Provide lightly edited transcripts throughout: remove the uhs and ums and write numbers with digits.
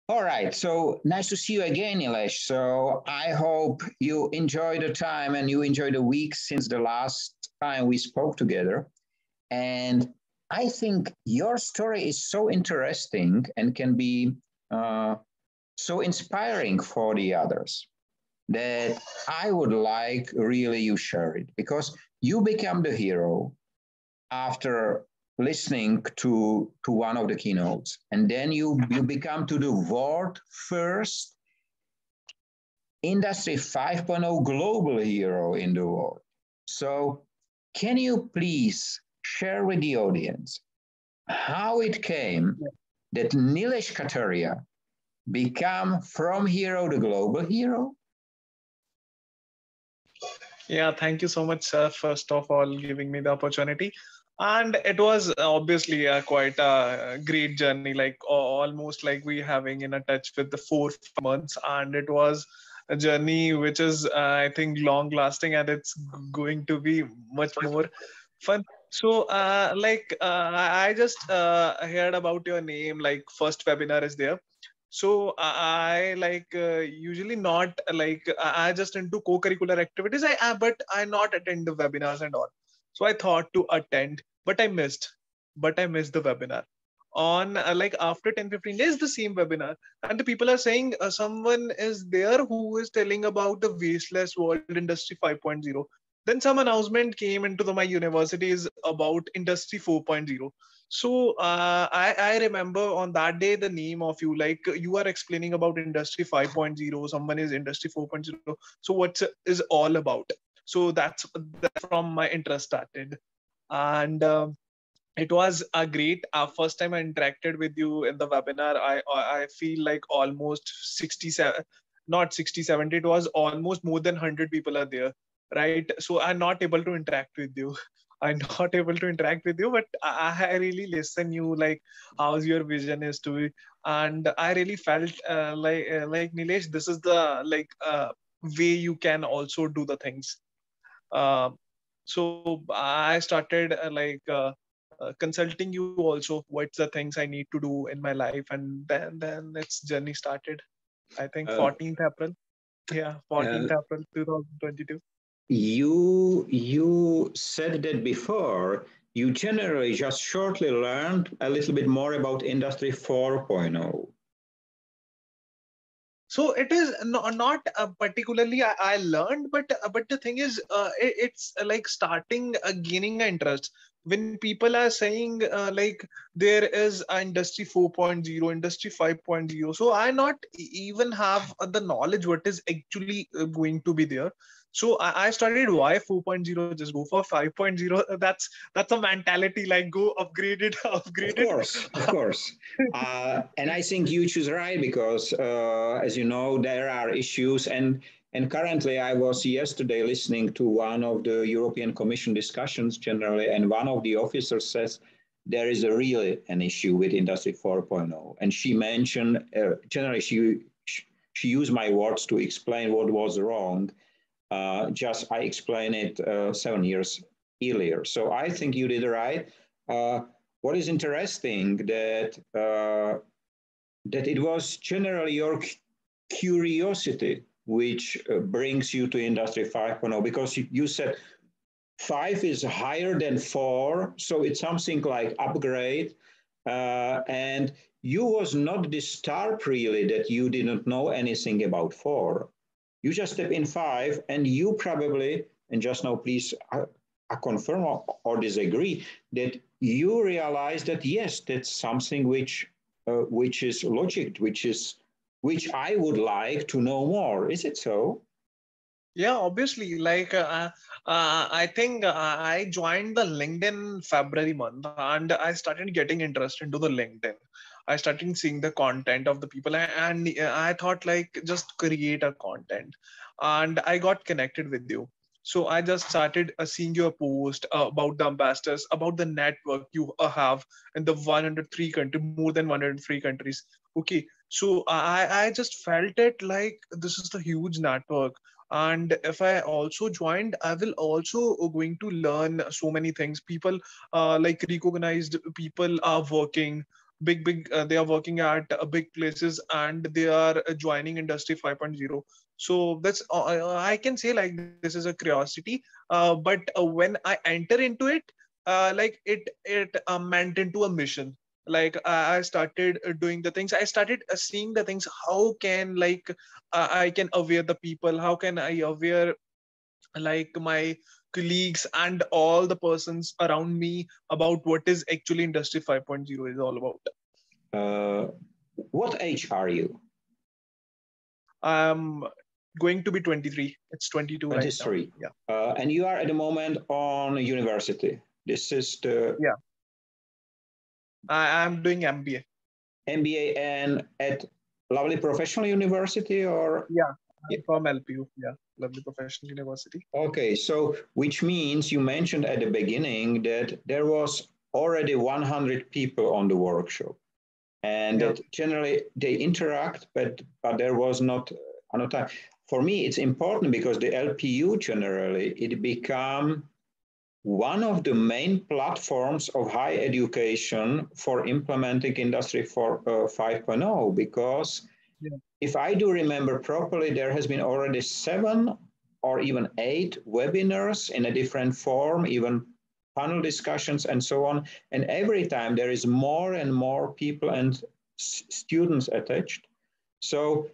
All right. So nice to see you again, Nilesh. So I hope you enjoy the time and you enjoy the week since the last time we spoke together. And I think your story is so interesting and can be uh, so inspiring for the others that I would like really you share it because you become the hero after listening to one of the keynotes, and then you become to the world first industry 5.0 global hero in the world. So can you please share with the audience how it came that Nilesh Kataria become from hero to global hero? Yeah, thank you so much, sir, first of all, giving me the opportunity. And it was obviously quite a great journey, like almost like we having in a touch with the 4 5 months. And it was a journey which is, I think, long lasting, and it's going to be much more fun. So, I just heard about your name, like first webinar is there. So I like usually not like I just into co-curricular activities. But I not attend the webinars and all. So I thought to attend, but I missed. But I missed the webinar on like after 10 15 days, the same webinar, and the people are saying someone is there who is telling about the wasteless world industry 5.0. Then some announcement came into my universities about industry 4.0. So I remember on that day the name of you, like you are explaining about industry 5.0, someone is industry 4.0. So what is all about? So that's from my interest started. And it was a great first time I interacted with you in the webinar. I feel like almost 67, not 60 70. It was almost more than 100 people are there, right? So I'm not able to interact with you. I'm not able to interact with you, but I really listen you, like how's your vision is to be. And I really felt like Nilesh, this is the way you can also do the things. uh, so I started consulting you also what's the things I need to do in my life, and then its journey started. I think Uh, 14th April. Yeah, uh, 14th April 2022. you said that before. You generally just shortly learned a little bit more about Industry 4.0. So it is not particularly I learned, but the thing is it's like starting gaining an interest when people are saying there is a industry 4.0, industry 5.0. So I not even have the knowledge what is actually going to be there. So I started why 4.0, just go for 5.0. That's a mentality, like go upgrade it upgrade it. Of course. And I think you choose right because, as you know, there are issues. And currently, I was yesterday listening to one of the European Commission discussions generally, and one of the officers says there is a really an issue with Industry 4.0. And she mentioned, generally, she used my words to explain what was wrong. Just I explained it 7 years earlier. So I think you did right. Uh, what is interesting that it was generally your curiosity which brings you to Industry 5.0 because you said 5 is higher than 4, so it's something like upgrade. And you was not disturbed really that you didn't know anything about 4. You just step in 5, and you probably, and just now please confirm or disagree, that you realize that yes, that's something which is logic, which I would like to know more. Is it so? Yeah, obviously. I think I joined the LinkedIn February month, and I started getting interest into the LinkedIn. I started seeing the content of the people, and I thought like just create a content, and I got connected with you. So I just started seeing your post about the ambassadors, about the network you have in the 103 country, more than 103 countries. Okay, so I just felt it like this is the huge network, and if I also joined, I will also going to learn so many things. People like recognized people are working, big they are working at big places, and they are joining industry 5.0. So that's I can say like this is a curiosity, but when I enter into it, it meant into a mission. Like I started doing the things, I started seeing the things, how can like I can aware the people, how can I aware like my colleagues and all the persons around me about what is actually industry 5.0 is all about. Uh, what age are you? I'm going to be 23. It's 22 right now. 23. Yeah. And you are at the moment on university. This is the Yeah. I'm doing MBA. MBA and at Lovely Professional University or? Yeah. Yeah. I'm from LPU. Yeah. Lovely Professional University. Okay, so which means you mentioned at the beginning that there was already 100 people on the workshop, and Yeah. that generally they interact, but there was not enough time. For me, it's important because the LPU generally it become one of the main platforms of higher education for implementing Industry 5.0 because Yeah. if I do remember properly, there has been already 7 or even 8 webinars in a different form, even panel discussions and so on. And every time there is more and more people and students attached. So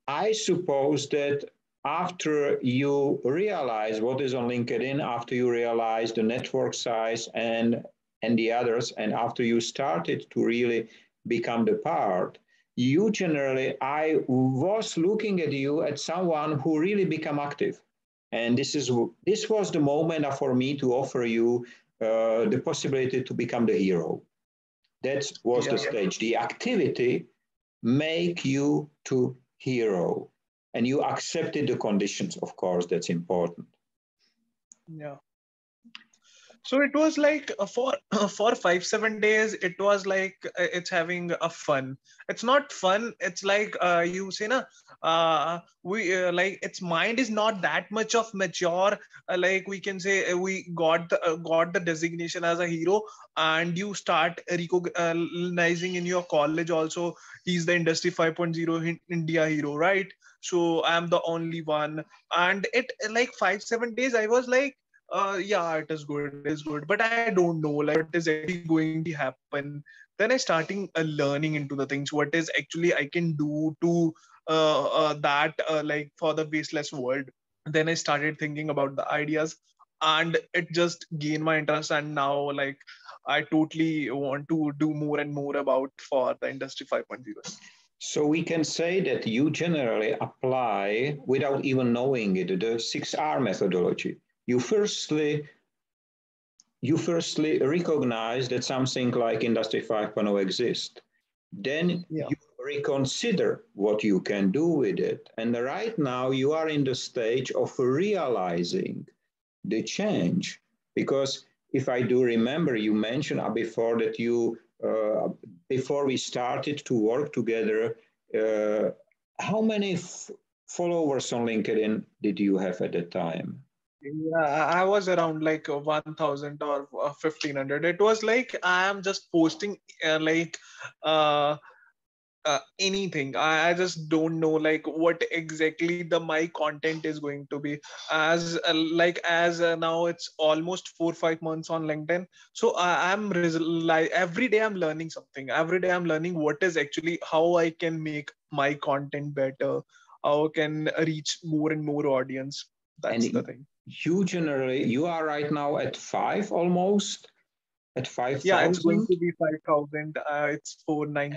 I suppose that after you realize what is on LinkedIn, after you realize the network size and the others, and after you started to really become the part, you generally, I was looking at you as someone who really become active. And this was the moment for me to offer you the possibility to become the hero. That was the Yeah. stage. The activity make you to hero. And you accepted the conditions, of course, that's important. Yeah. So it was like for for 5 7 days it was like it's having a fun. It's not fun, it's like you say na, we like its mind is not that much of mature, like we can say we got the designation as a hero, and you start recognizing in your college also, he's the industry 5.0 India hero, right? So I'm the only one. And it like 5 7 days I was like, yeah, it is good, it is good, but I don't know like what is actually going to be happen. Then I starting learning into the things, what is actually I can do to that like for the wasteless world. Then I started thinking about the ideas, and it just gained my interest, and now like I totally want to do more and more about for the industry 5.0. So we can say that you generally apply, without even knowing it, the 6R methodology. You firstly recognize that something like Industry 5.0 exists. Then Yeah. you reconsider what you can do with it. And right now you are in the stage of realizing the change. Because if I do remember, you mentioned before that before we started to work together, uh, how many followers on LinkedIn did you have at the time? Yeah, I was around like 1,000 or 1,500. It was like I am just posting uh, anything. I just don't know like what exactly the my content is going to be. As now it's almost 4 5 months on LinkedIn. So like every day I'm learning something. Every day I'm learning what is actually how I can make my content better, how I can reach more and more audience. That's the And thing. you are right now at 5 almost, at Yeah, it's going 5,000. to be 5,000. It's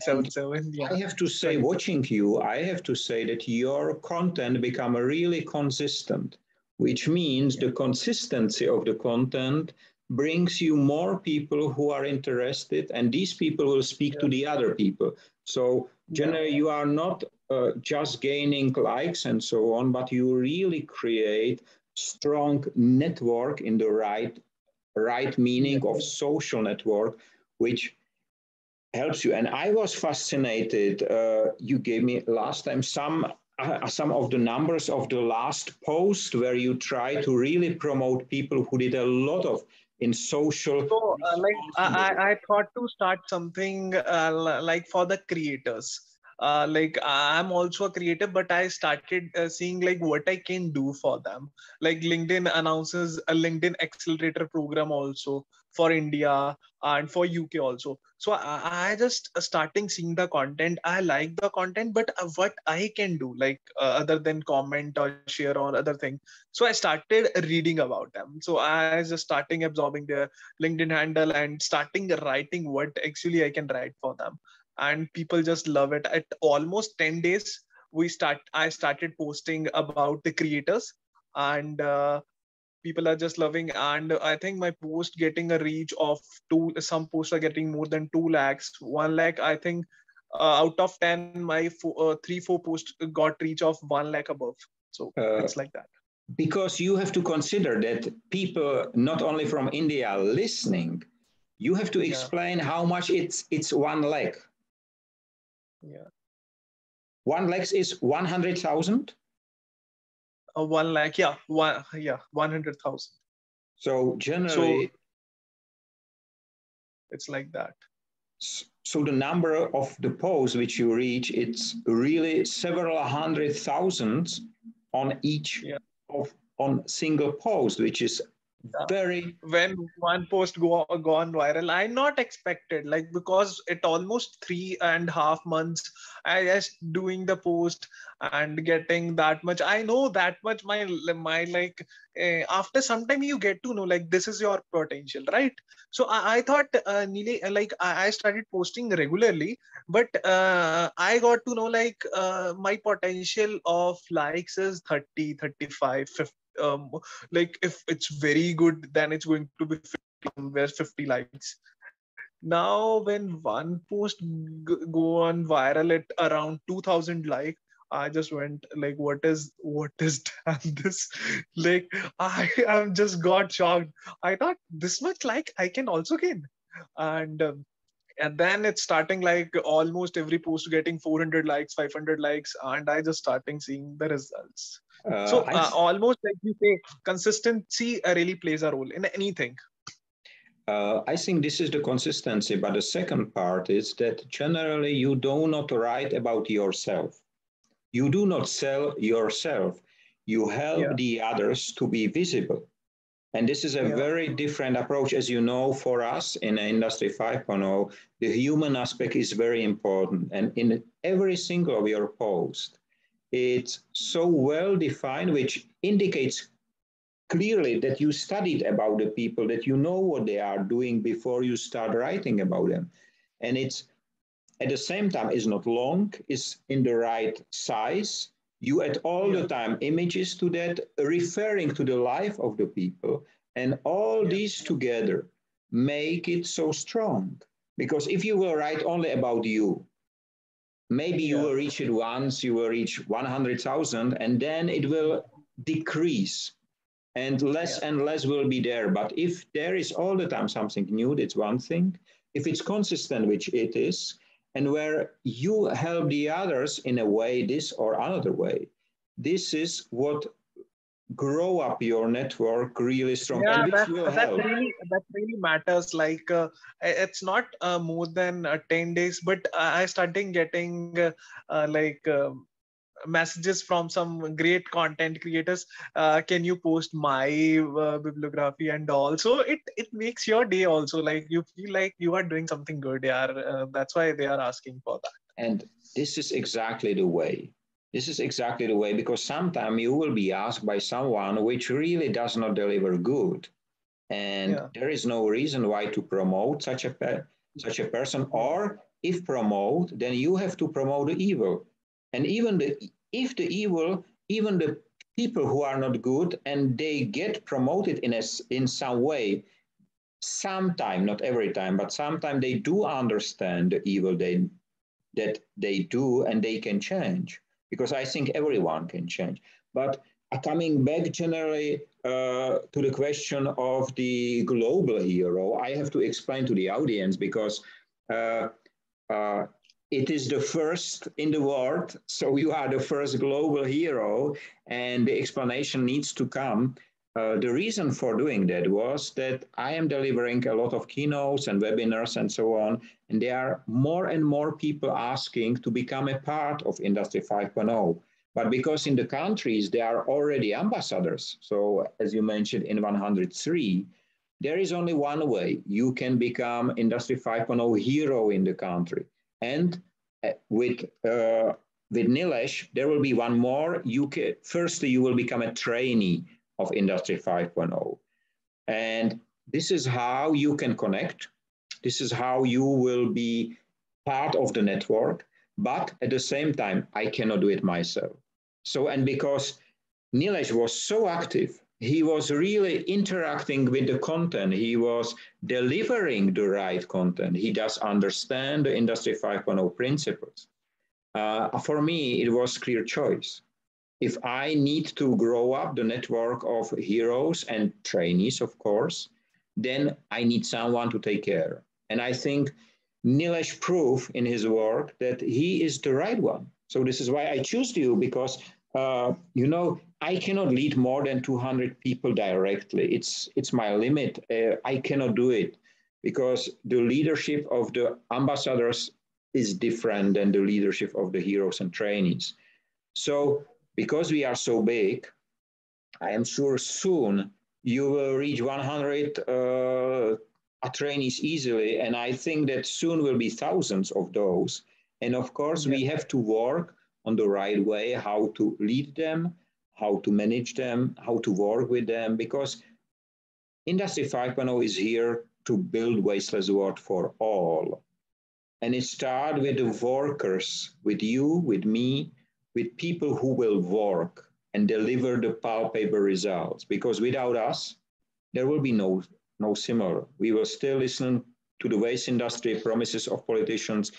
And 4,977. Yeah, I have to it's say, 20. watching you, I have to say that your content become really consistent, which means Yeah, the consistency of the content brings you more people who are interested, and these people will speak to yeah, the other people. So yeah, generally, you are not just gaining likes and so on, but you really create strong network in the right yeah, meaning of social network, which helps you. And I was fascinated. You gave me last time some of the numbers of the last post where you try to really promote people who did a lot of in social So, responsibility. I thought to start something like for the creators. Like I'm also a creator, but I started seeing like what I can do for them. Like LinkedIn announces a LinkedIn Accelerator program also for India and for UK also. So I just starting seeing the content. I like the content, but what I can do, like other than comment or share or other thing. So I started reading about them. So I just starting absorbing their LinkedIn handle and starting writing what actually I can write for them. And people just love it. At almost 10 days, I started posting about the creators, and people are just loving. And I think my post getting a reach of some posts are getting more than 2 lakhs, 1 lakh. I think out of 10, my 3, 4 posts got reach of 1 lakh above. So Uh, it's like that. because you have to consider that people not only from India are listening, you have to Yeah. explain how much it's 1 lakh. Yeah. 1 lakh is 100,000. 1 lakh. Yeah. 100,000. So So generally, it's like that. so the number of the posts which you reach, it's really several hundred thousands on each Yeah. of on single post, which is Yeah. very When one post gone viral, I not expected, like, because it almost 3.5 months I just doing the post and getting that much. I know that much my like after some time you get to know like this is your potential, right? So I thought Nile, like I started posting regularly, but I got to know like my potential of likes is 30, 35, 50. Like if it's very good, then it's going to be 50, somewhere 50 likes. Now when one post go on viral at around 2000 like, I just went like, what is this? Like I'm just got shocked. I thought this much like I can also gain. And um, and then it's starting like almost every post getting 400 likes, 500 likes, and I just starting seeing the results. uh, So I, almost like you say, consistency really plays a role in anything. I think this is the consistency, but the second part is that generally you do not write about yourself. You do not sell yourself. You help Yeah, the others to be visible. And this is a yeah, very different approach. As you know, for us in Industry 5.0, the human aspect is very important. And in every single of your posts, it's so well defined, which indicates clearly that you studied about the people, that you know what they are doing before you start writing about them. And it's at the same time is not long, is in the right size. You add all yeah, the time images to that, referring to the life of the people, and all yeah, these together make it so strong. Because if you will write only about you, maybe you yeah, will reach it once, you will reach 100,000, and then it will decrease yeah, and less will be there. But if there is all the time something new, that's one thing. If it's consistent, which it is, and where you help the others in a way, this or another way, this is what grow up your network really strong and yeah. which That will that help. really that really matters. Like it's not more than 10 days, but I started getting like messages from some great content creators. Can you post my bibliography and all? So it makes your day also. Like you feel like you are doing something good. Yeah, that's why they are asking for that. And this is exactly the way. This is exactly the way because sometimes you will be asked by someone which really does not deliver good. And Yeah, there is no reason why to promote such a person, yeah, or if promote, then you have to promote the evil. And even the if the evil, even the people who are not good and they get promoted in some way, sometime, not every time, but sometimes they do understand the evil that they do and they can change, because I think everyone can change. But coming back generally to the question of the global hero, I have to explain to the audience because uh, uh, it is the first in the world, so you are the first global hero, and the explanation needs to come. the reason for doing that was that I am delivering a lot of keynotes and webinars and so on, and there are more and more people asking to become a part of Industry 5.0. But because in the countries there are already ambassadors, so as you mentioned in 103, there is only one way you can become Industry 5.0 hero in the country. And with Nilesh, there will be one more. Firstly, you will become a trainee of Industry 5.0. And this is how you can connect. This is how you will be part of the network. But at the same time, I cannot do it myself. So, and because Nilesh was so active, he was really interacting with the content. He was delivering the right content. He does understand the Industry 5.0 principles. For me, it was clear choice. If I need to grow up the network of heroes and trainees, of course, then I need someone to take care. And I think Nilesh proved in his work that he is the right one. So this is why I choose you, because I cannot lead more than 200 people directly. It's my limit. I cannot do it because the leadership of the ambassadors is different than the leadership of the heroes and trainees. So because we are so big, I am sure soon you will reach 100 trainees easily. And I think that soon will be thousands of those. And of course, we have to work on the right way, how to lead them, how to manage them, how to work with them, because Industry 5.0 is here to build wasteless world for all. And it starts with the workers, with you, with me, with people who will work and deliver the palpable results. Because without us, there will be no similar. We will still listen to the waste industry promises of politicians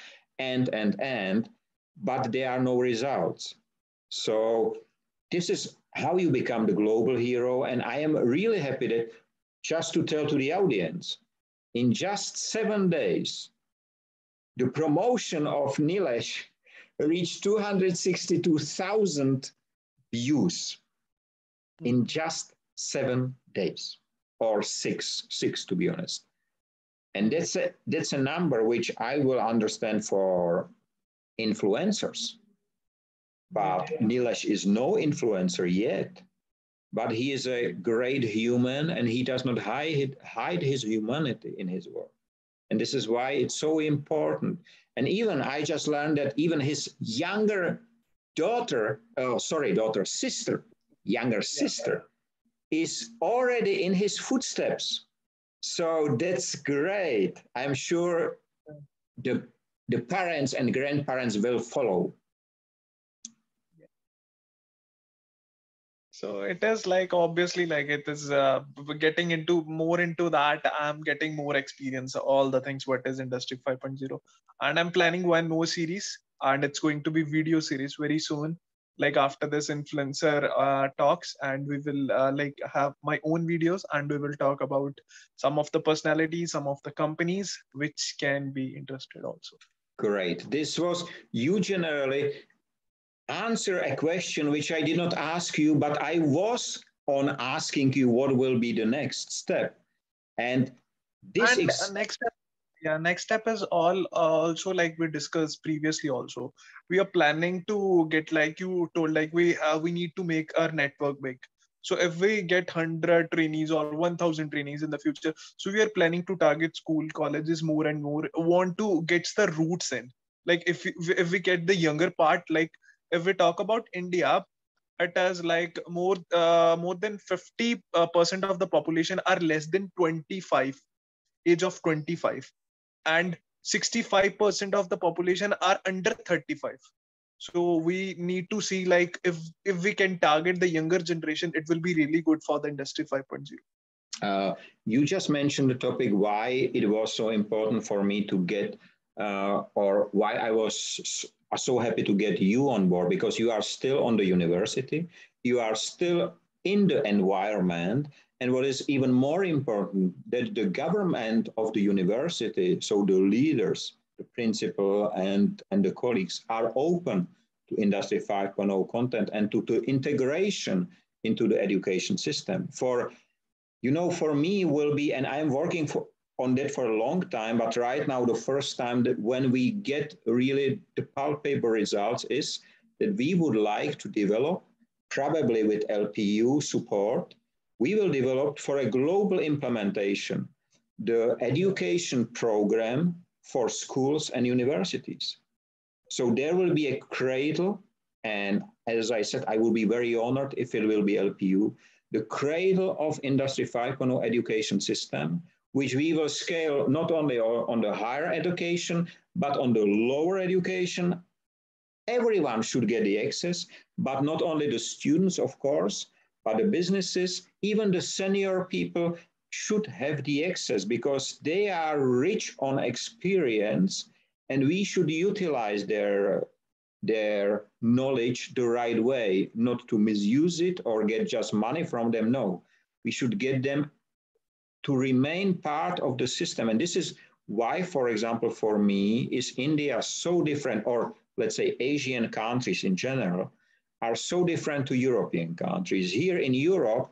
but there are no results. So this is how you become the global hero. And I am really happy that, just to tell to the audience, in just 7 days, the promotion of Nilesh reached 262,000 views in just 7 days, or six to be honest. And that's a number which I will understand for influencers. But Nilesh is no influencer yet. But he is a great human, and he does not hide his humanity in his work. And this is why it's so important. And even I just learned that even his younger sister is already in his footsteps. So that's great. I'm sure the parents and grandparents will follow. So it is like, obviously, like it is getting more into that. I'm getting more experience, all the things what is Industry 5.0. And I'm planning one more series, and it's going to be video series very soon. Like after this influencer talks, and we will like have my own videos, and we will talk about some of the personalities, some of the companies which can be interested also. Great. This was you generally answer a question which I did not ask you, but I was on asking you what will be the next step. And this is next step is also like we discussed previously. Also, we are planning to get, like you told, like we need to make our network big. So if we get 100 trainees or 1,000 trainees in the future, so we are planning to target school, colleges more and more. Want to get the roots in. Like if we get the younger part, like if we talk about India, it has like more than 50% of the population are less than 25, age of 25, and 65% of the population are under 35. So we need to see, like if we can target the younger generation, it will be really good for the Industry 5.0. You just mentioned the topic why it was so important for me to get or why I was so happy to get you on board, because you are still on the university, you are still in the environment, and what is even more important, that the government of the university, so the leaders, the principal and the colleagues are open to Industry 5.0 content and to the integration into the education system. For for me will be, and I'm working on that for a long time, but right now the first time that when we get really the palpable results is that we would like to develop, probably with LPU support, we will develop for a global implementation, the education program for schools and universities. So there will be a cradle, and as I said, I will be very honored if it will be LPU, the cradle of Industry 5.0 education system, which we will scale not only on the higher education, but on the lower education. Everyone should get the access, but not only the students, of course, but the businesses, even the senior people should have the access because they are rich on experience and we should utilize their knowledge the right way, not to misuse it or get just money from them. No, we should get them to remain part of the system. And this is why, for example, for me, is India so different, or let's say Asian countries in general, are so different to European countries. Here in Europe,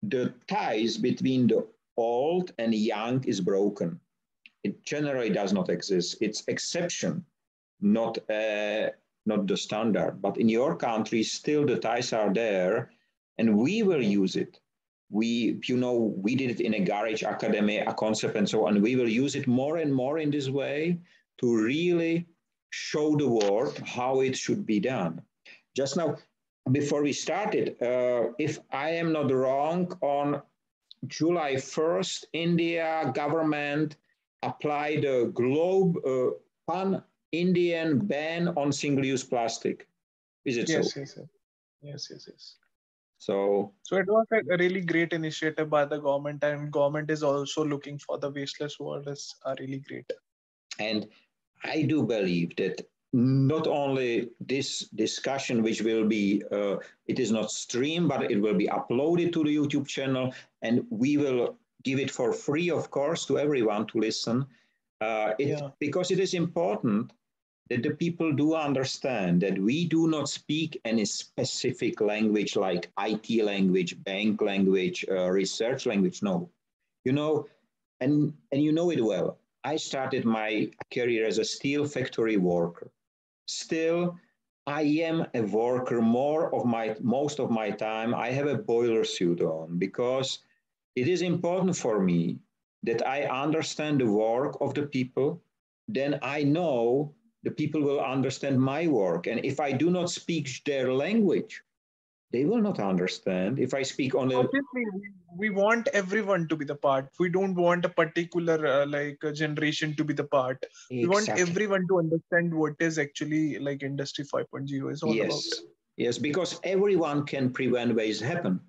the ties between the old and young is broken. It generally does not exist. It's exception, not the standard. But in your country, still the ties are there, and we will use it. We did it in a garage academy, a concept, and so on. We will use it more and more in this way to really show the world how it should be done. Just now, before we started, if I am not wrong, on July 1st, India government applied a pan-Indian ban on single-use plastic. Is it Yes, so? yes. So it was a really great initiative by the government, and government is also looking for the wasteless world is really great. And I do believe that not only this discussion, which will be, it is not streamed, but it will be uploaded to the YouTube channel, and we will give it for free, of course, to everyone to listen. Because it is important that the people do understand that we do not speak any specific language like IT language, bank language, research language. No, and you know it well. I started my career as a steel factory worker. Still, I am a worker most of my time. I have a boiler suit on because it is important for me that I understand the work of the people. Then I know the people will understand my work. And if I do not speak their language, they will not understand. If I speak only... Obviously, we want everyone to be the part. We don't want a particular generation to be the part. Exactly. We want everyone to understand what is actually like Industry 5.0 is all about. Yes, because everyone can prevent waste happen.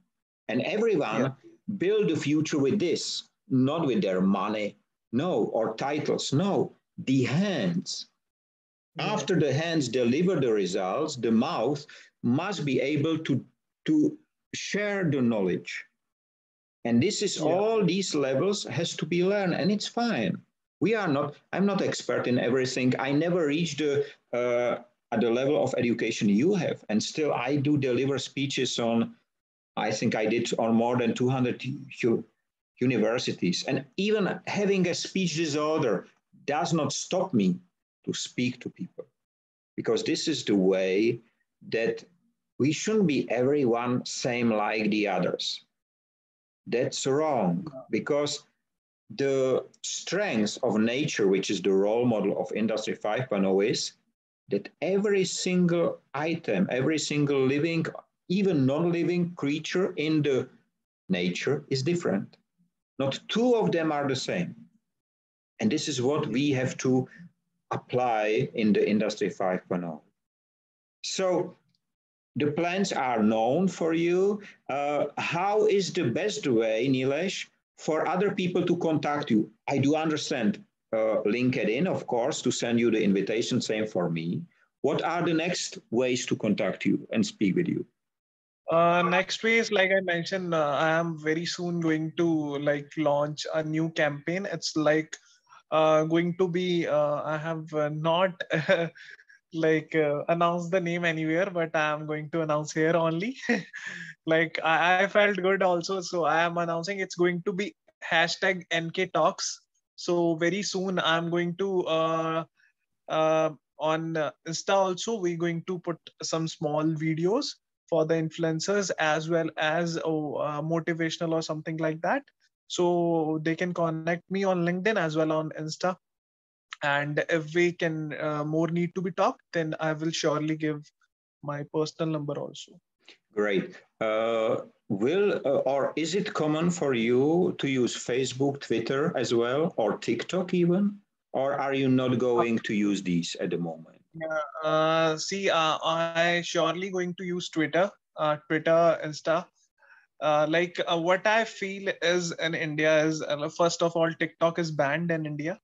And everyone build the future with this, not with their money, no, or titles, no, the hands. After the hands deliver the results, the mouth must be able to share the knowledge. And this is all these levels has to be learned, and it's fine. I'm not expert in everything. I never reached at the level of education you have. And still I do deliver speeches on, I think I did on more than 200 universities. And even having a speech disorder does not stop me to speak to people, because this is the way that we shouldn't be everyone same like the others. That's wrong, because the strength of nature, which is the role model of Industry 5.0, is that every single item, every single living, even non-living creature in the nature is different. Not two of them are the same. And this is what we have to apply in the Industry 5.0. So the plans are known for you. How is the best way, Nilesh, for other people to contact you? I do understand LinkedIn, of course, to send you the invitation, same for me. What are the next ways to contact you and speak with you? Next way is, like I mentioned, I am very soon going to launch a new campaign. It's going to be, I have not announce the name anywhere, but I'm going to announce here only. Like I felt good also, so I am announcing it's going to be hashtag NK Talks. So very soon I'm going to on Insta also we're going to put some small videos for the influencers as well as motivational or something like that. So they can connect me on LinkedIn as well on Insta, and if we can more need to be talked, then I will surely give my personal number also. Great. Or is it common for you to use Facebook, Twitter as well, or TikTok even? Or are you not going to use these at the moment? Yeah, see, I surely going to use Twitter, Twitter, Insta. What I feel is in India is first of all, TikTok is banned in India,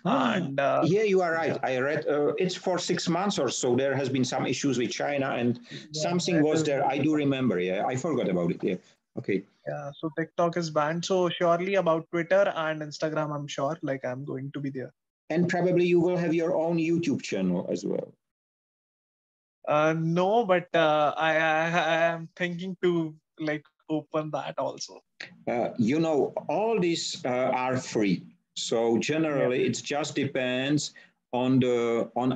Ah, and yeah, you are right. yeah, I read it's for 6 months or so. There has been some issues with China, and something it was is. there. I do remember. Yeah, I forgot about it. Yeah. Okay. Yeah, so TikTok is banned. So surely about Twitter and Instagram, I'm sure like I'm going to be there. And probably you will have your own YouTube channel as well. No, but I am thinking to like open that also. All these are free. So Yeah. generally, it just depends on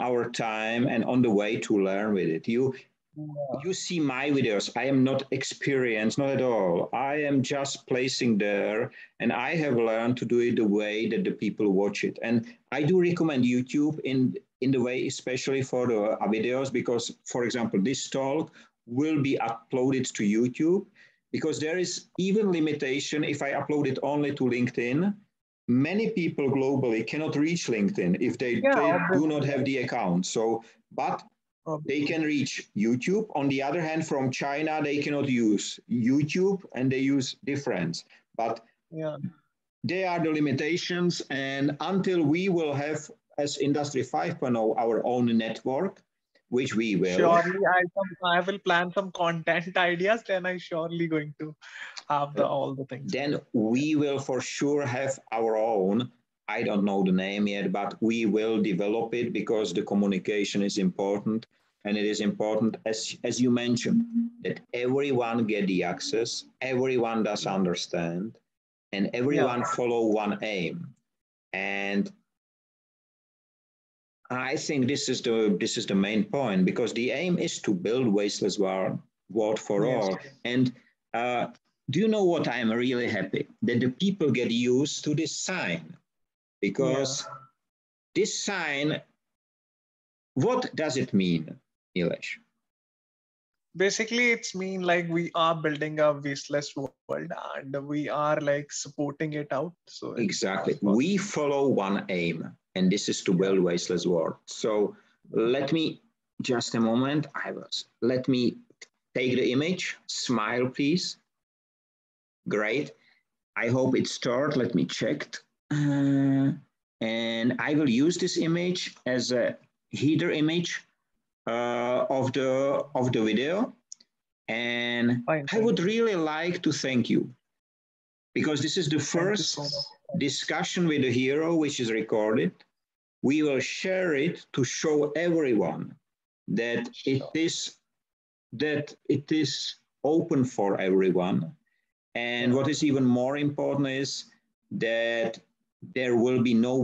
our time and on the way to learn with it. You see my videos. I am not experienced, not at all. I am just placing there, and I have learned to do it the way that the people watch it. And I do recommend YouTube in the way, especially for the videos, because, for example, this talk will be uploaded to YouTube because there is even limitation if I upload it only to LinkedIn. Many people globally cannot reach LinkedIn if Yeah, they do not obviously. have the account. So, but they Obviously. can reach YouTube. On the other hand, from China, they cannot use YouTube and they use difference. But Yeah. they are the limitations. And until we will have, as Industry 5.0, our own network, which we will, Surely I will plan some content ideas, then I surely going to have uh, the all the things. then we will for sure have our own. I don't know the name yet, but we will develop it because the communication is important. And it is important, as you mentioned, that everyone get the access, everyone does understand, and Yeah. everyone follow one aim. And I think this is the main point because the aim is to build wasteless world for Yes. all. And uh, do you know what? I'm really happy that the people get used to this sign Yeah. because this sign, what does it mean, Nilesh? Basically, it's mean like we are building a wasteless world and we are like supporting it out. So it's Exactly. for We follow one aim, and this is to yeah. build wasteless world. So let me just a moment. Let me take the image. Smile, please. Great. I hope it started. Let me check. And I will use this image as a header image of the video. And Fine, I fine. would really like to thank you because this is the Thank you so first much. discussion with the hero which is recorded. We will share it to show everyone that it Sure. is that it is open for everyone. And Yeah. what is even more important is that there will be no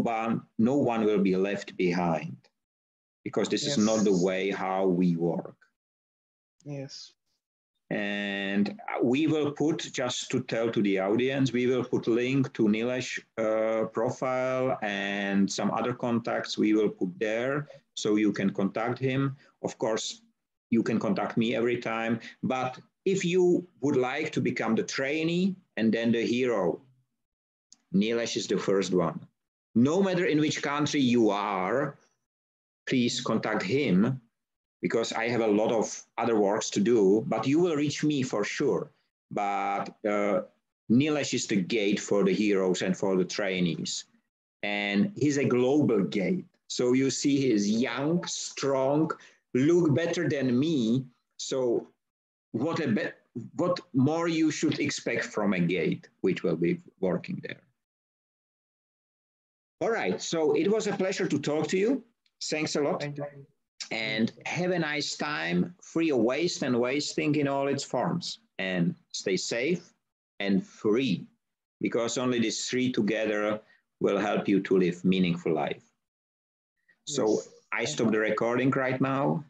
one will be left behind because this is not the Yes. way how we work. Yes. And we will put, just to tell to the audience, we will put link to Nilesh profile and some other contacts we will put there so you can contact him. Of course, you can contact me every time. But if you would like to become the trainee and then the hero, Nilesh is the first one. No matter in which country you are, please contact him because I have a lot of other works to do, but you will reach me for sure. But Nilesh is the gate for the heroes and for the trainees. And he's a global gate. So you see he's young, strong, look better than me. So what more you should expect from a gate, which will be working there. All right. So it was a pleasure to talk to you. Thanks a lot. Thank you. and have a nice time, free of waste and wasting in all its forms, and stay safe and free, because only these three together will help you to live meaningful life. So Yes. I stop the recording right now.